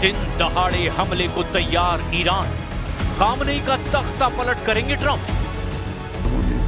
दिन दहाड़े हमले को तैयार ईरान, खामनेई का तख्ता पलट करेंगे ट्रंप।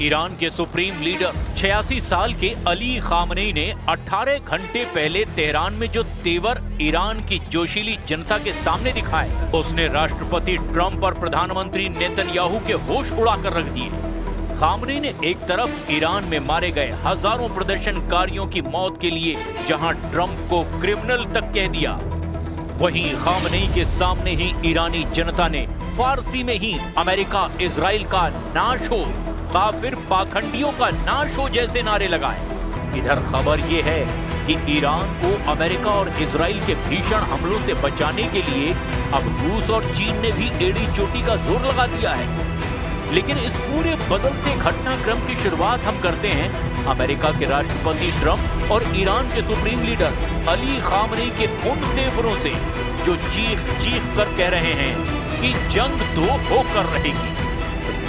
ईरान के सुप्रीम लीडर 86 साल के अली खामनेई ने 18 घंटे पहले तेहरान में जो तेवर ईरान की जोशीली जनता के सामने दिखाए, उसने राष्ट्रपति ट्रंप और प्रधानमंत्री नेतन्याहू के होश उड़ाकर रख दिए। खामनेई ने एक तरफ ईरान में मारे गए हजारों प्रदर्शनकारियों की मौत के लिए जहां ट्रंप को क्रिमिनल तक कह दिया, वहीं खामनेई के सामने ही ईरानी जनता ने फारसी में ही अमेरिका इजराइल का नाश हो, काफिर पाखंडियों का नाश हो जैसे नारे लगाए। इधर खबर ये है कि ईरान को अमेरिका और इजराइल के भीषण हमलों से बचाने के लिए अब रूस और चीन ने भी एड़ी चोटी का जोर लगा दिया है। लेकिन इस पूरे बदलते घटनाक्रम की शुरुआत हम करते हैं अमेरिका के राष्ट्रपति ट्रंप और ईरान के सुप्रीम लीडर अली खामनेई के उन तेवरों से, जो चीख चीख कर कह रहे हैं कि जंग तो होकर रहेगी।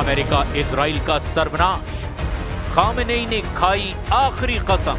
अमेरिका इजराइल का सर्वनाश, खामनेई ने खाई आखिरी कसम।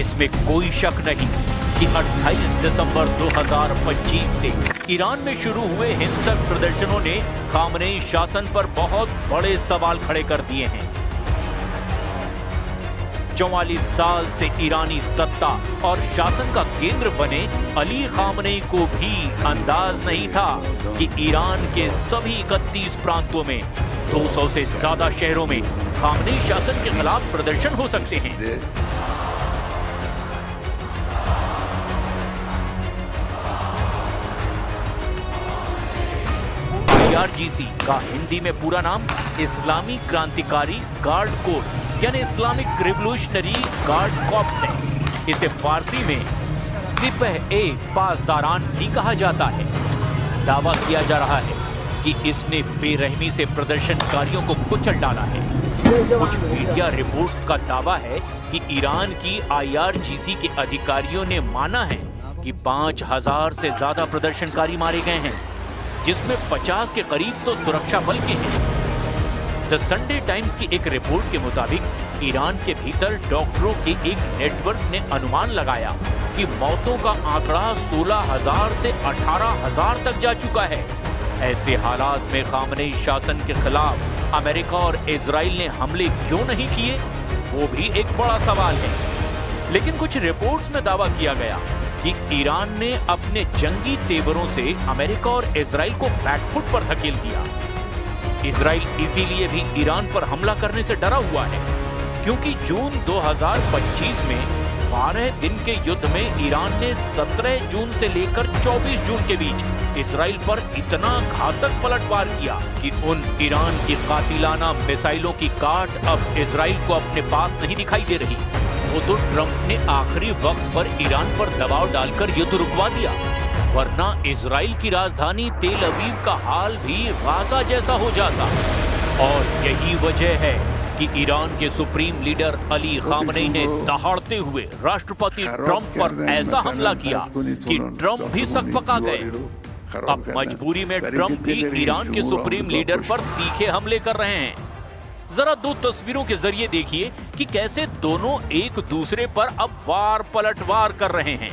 इसमें कोई शक नहीं कि 28 दिसंबर 2025 से ईरान में शुरू हुए हिंसक प्रदर्शनों ने खामनेई शासन पर बहुत बड़े सवाल खड़े कर दिए हैं। 44 साल से ईरानी सत्ता और शासन का केंद्र बने अली खामनेई को भी अंदाज नहीं था कि ईरान के सभी 31 प्रांतों में 200 से ज्यादा शहरों में खामनेई शासन के खिलाफ प्रदर्शन हो सकते हैं। IRGC का हिंदी में पूरा नाम इस्लामी क्रांतिकारी गार्ड कोर यानी इस्लामिक रिवोल्यूशनरी गार्ड कॉर्प्स है। इसे फारसी में सिपह-ए पासदारान भी कहा जाता है। दावा किया जा रहा है कि इसने बेरहमी से प्रदर्शनकारियों को कुचल डाला है। कुछ मीडिया रिपोर्ट्स का दावा है कि ईरान की IRGC के अधिकारियों ने माना है कि 5000 से ज्यादा प्रदर्शनकारी मारे गए हैं, जिसमें 50 के करीब तो सुरक्षा बल के हैं। द संडे टाइम्स की एक रिपोर्ट के मुताबिक ईरान के भीतर डॉक्टरों के एक नेटवर्क ने अनुमान लगाया कि मौतों का आंकड़ा 16,000 से 18,000 तक जा चुका है। ऐसे हालात में खामनेई शासन के खिलाफ अमेरिका और इजराइल ने हमले क्यों नहीं किए, वो भी एक बड़ा सवाल है। लेकिन कुछ रिपोर्ट्स में दावा किया गया कि ईरान ने अपने जंगी तेवरों से अमेरिका और इजराइल को बैकफुट पर धकेल दिया। इजराइल इसीलिए भी ईरान पर हमला करने से डरा हुआ है क्योंकि जून 2025 में 12 दिन के युद्ध में ईरान ने 17 जून से लेकर 24 जून के बीच इजराइल पर इतना घातक पलटवार किया कि उन ईरान की कातिलाना मिसाइलों की काट अब इजराइल को अपने पास नहीं दिखाई दे रही। वो तो ट्रंप ने आखिरी वक्त पर ईरान पर दबाव डालकर युद्ध रुकवा दिया, वरना इजराइल की राजधानी तेल अवीव का हाल भी गाजा जैसा हो जाता। और यही वजह है कि ईरान के सुप्रीम लीडर अली खामनेई ने दहाड़ते हुए राष्ट्रपति ट्रंप पर ऐसा हमला किया कि ट्रंप भी सकपका गए। अब मजबूरी में ट्रंप भी ईरान के सुप्रीम लीडर पर तीखे हमले कर रहे हैं। जरा दो तस्वीरों के जरिए देखिए कि कैसे दोनों एक दूसरे पर अब वार पलटवार कर रहे हैं।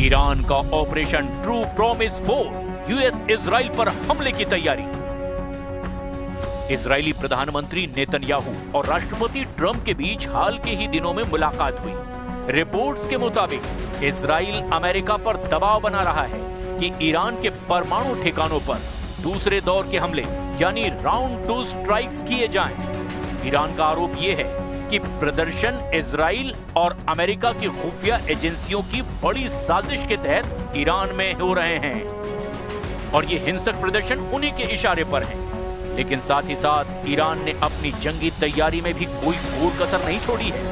ईरान का operation true promise 4 US Israel पर हमले की तैयारी। इजरायली प्रधानमंत्री नेतन्याहू और राष्ट्रपति ट्रंप के बीच हाल के ही दिनों में मुलाकात हुई। रिपोर्ट्स के मुताबिक इजराइल अमेरिका पर दबाव बना रहा है कि ईरान के परमाणु ठिकानों पर दूसरे दौर के हमले यानी राउंड 2 स्ट्राइक्स किए जाएं। ईरान का आरोप यह है कि प्रदर्शन इजराइल और अमेरिका की खुफिया एजेंसियों की बड़ी साजिश के तहत ईरान में हो रहे हैं और ये हिंसक प्रदर्शन उन्हीं के इशारे पर है। लेकिन साथ ही साथ ईरान ने अपनी जंगी तैयारी में भी कोई कोर कसर नहीं छोड़ी है।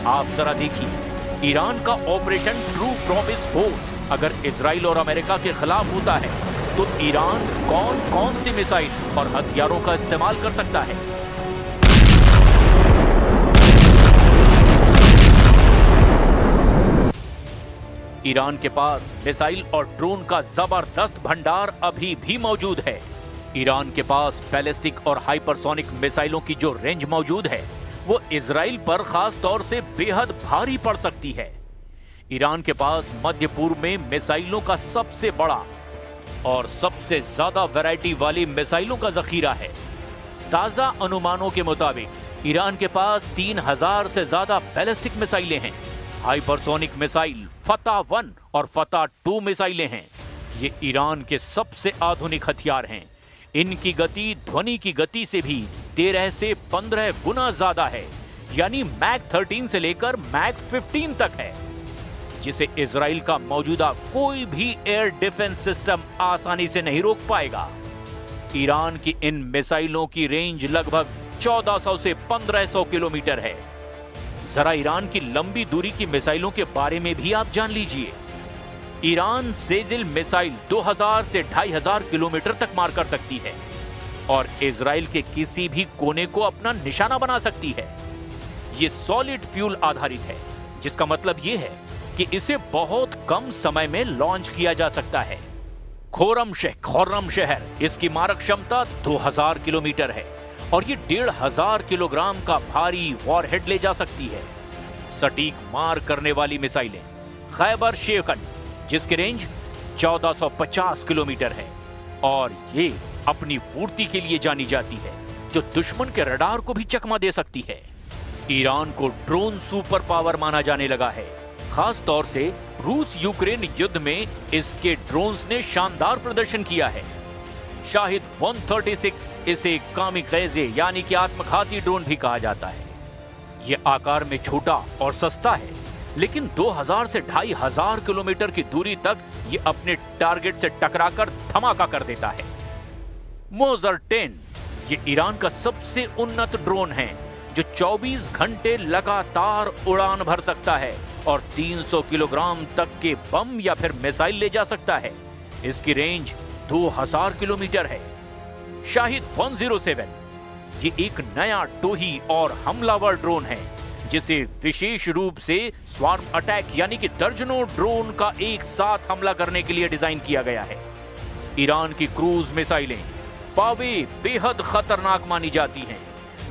आप जरा देखिए, ईरान का ऑपरेशन ट्रू प्रॉमिस 4 अगर इजराइल और अमेरिका के खिलाफ होता है तो ईरान कौन कौन सी मिसाइल और हथियारों का इस्तेमाल कर सकता है। ईरान के पास मिसाइल और ड्रोन का जबरदस्त भंडार अभी भी मौजूद है। ईरान के पास बैलिस्टिक और हाइपरसोनिक मिसाइलों की जो रेंज मौजूद है वो इजराइल पर खास तौर से बेहद भारी पड़ सकती है। ईरान के पास मध्य पूर्व में मिसाइलों का सबसे बड़ा और सबसे ज्यादा वैरायटी वाली मिसाइलों का जखीरा है। ताजा अनुमानों के मुताबिक ईरान के पास 3000 से ज्यादा बैलिस्टिक मिसाइलें हैं। हाइपरसोनिक मिसाइल फतह 1 और फतह 2 मिसाइलें हैं। ये ईरान के सबसे आधुनिक हथियार हैं। इनकी गति ध्वनि की गति से भी 13 से 15 गुना ज्यादा है, यानी मैक 13 से लेकर मैक 15 तक है, जिसे इजराइल का मौजूदा कोई भी एयर डिफेंस सिस्टम आसानी से नहीं रोक पाएगा। ईरान की इन मिसाइलों की रेंज लगभग 1400 से 1500 किलोमीटर है। जरा ईरान की लंबी दूरी की मिसाइलों के बारे में भी आप जान लीजिए। ईरान सेजिल मिसाइल 2000 से 2500 किलोमीटर तक मार कर सकती है और इजराइल के किसी भी कोने को अपना निशाना बना सकती है। यह सॉलिड फ्यूल आधारित है, जिसका मतलब यह है कि इसे बहुत कम समय में लॉन्च किया जा सकता है। खुर्रम शहर इसकी मारक क्षमता 2000 किलोमीटर है और ये 1500 किलोग्राम का भारी वॉरहेड ले जा सकती है। सटीक मार करने वाली मिसाइलें खैबर शेखन जिसकी रेंज 1450 किलोमीटर है और ये अपनी फुर्ती के लिए जानी जाती है, जो दुश्मन के रडार को भी चकमा दे सकती है। ईरान को ड्रोन सुपर पावर माना जाने लगा है। खास तौर से रूस यूक्रेन युद्ध में इसके ड्रोन्स ने शानदार प्रदर्शन किया है। शाहिद 136 इसे कामिकाज़े यानी कि आत्मघाती ड्रोन भी कहा जाता है। यह आकार में छोटा और सस्ता है, लेकिन 2000 से 2500 किलोमीटर की दूरी तक ये अपने टारगेट से टकराकर धमाका कर देता है। मोजर 10 ये ईरान का सबसे उन्नत ड्रोन है, जो 24 घंटे लगातार उड़ान भर सकता है और 300 किलोग्राम तक के बम या फिर मिसाइल ले जा सकता है। इसकी रेंज 2000 किलोमीटर है। शाहिद 107 ये एक नया टोही और हमलावर ड्रोन है, जिसे विशेष रूप से स्वार्म अटैक यानी कि दर्जनों ड्रोन का एक साथ हमला करने के लिए डिजाइन किया गया है। ईरान की क्रूज मिसाइलें पावे बेहद खतरनाक मानी जाती हैं,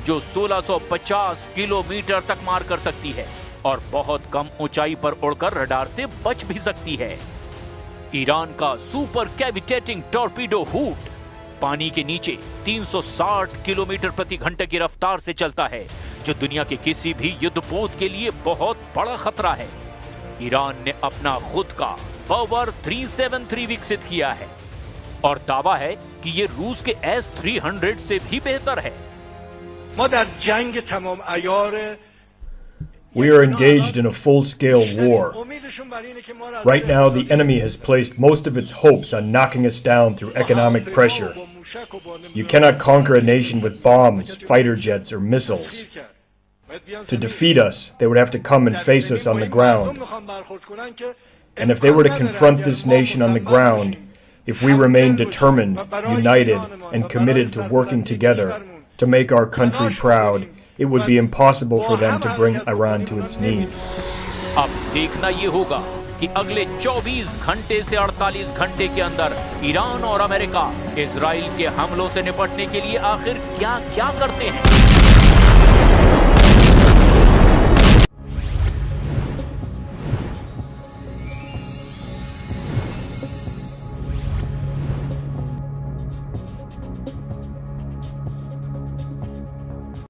जो 1650 किलोमीटर तक मार कर सकती है और बहुत कम ऊंचाई पर उड़कर रडार से बच भी सकती है। ईरान का सुपर कैविटेटिंग टॉर्पीडो हूट पानी के नीचे 360 किलोमीटर प्रति घंटे की रफ्तार से चलता है, जो दुनिया के किसी भी युद्धपोत के लिए बहुत बड़ा खतरा है। ईरान ने अपना खुद का पावर 373 विकसित किया है और दावा है कि ये रूस के S-300 से भी बेहतर है। We are engaged in a full-scale war. Right now, the enemy has placed most of its hopes on knocking us down through economic pressure. You cannot conquer a nation with bombs, fighter jets, or missiles. To defeat us, they would have to come and face us on the ground. And if they were to confront this nation on the ground, if we remain determined, united, and committed to working together to make our country proud, it would be impossible for them to bring Iran to its knees. अब देखना ये होगा कि अगले 24 घंटे से 48 घंटे के अंदर ईरान और अमेरिका इजराइल के हमलों से निपटने के लिए आखिर क्या-क्या करते हैं।